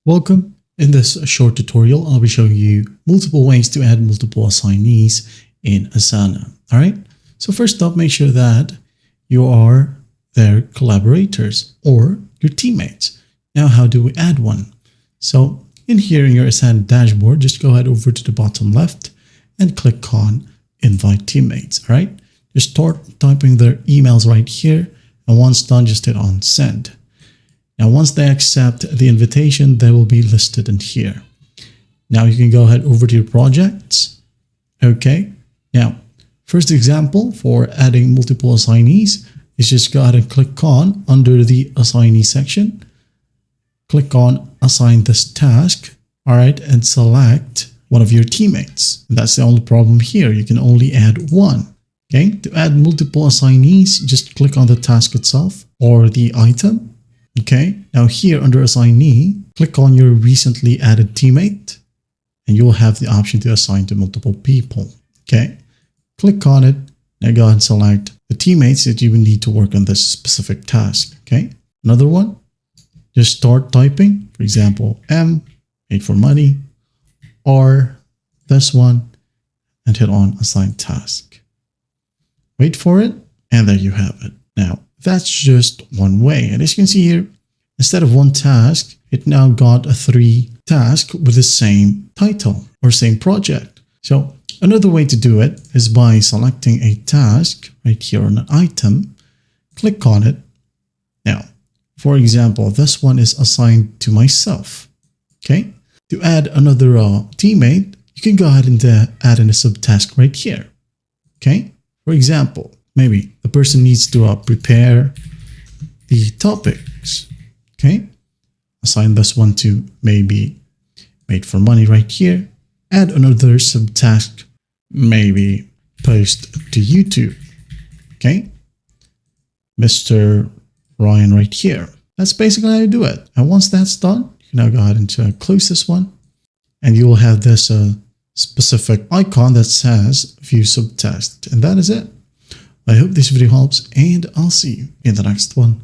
Welcome. In this short tutorial, I'll be showing you multiple ways to add multiple assignees in Asana. All right. So first up, make sure that you are their collaborators or your teammates. Now, how do we add one? So in here in your Asana dashboard, just go ahead over to the bottom left and click on Invite Teammates. All right. Just start typing their emails right here. And once done, just hit on Send. Now, once they accept the invitation, they will be listed in here. Now you can go ahead over to your projects. Okay. Now, first example for adding multiple assignees is just go ahead and click on under the assignee section. Click on assign this task. All right. And select one of your teammates. And that's the only problem here. You can only add one. Okay. To add multiple assignees, just click on the task itself or the item. Okay, now here under assignee, click on your recently added teammate and you'll have the option to assign to multiple people. Okay, click on it. Now go ahead and select the teammates that you will need to work on this specific task. Okay, another one, just start typing. For example, M, paid for money, or this one, and hit on assign task. Wait for it, and there you have it. Now, that's just one way. And as you can see here, instead of one task, it now got a 3 tasks with the same title or same project. So another way to do it is by selecting a task right here on an item, click on it. Now, for example, this one is assigned to myself. Okay. To add another teammate, you can go ahead and add in a subtask right here. Okay. For example, maybe the person needs to prepare the topics. Okay. Assign this one to maybe made for money right here. Add another subtask, maybe post to YouTube. Okay. Mr. Ryan right here. That's basically how you do it. And once that's done, you can now go ahead and close this one. And you will have this specific icon that says view subtask. And that is it. I hope this video helps, and I'll see you in the next one.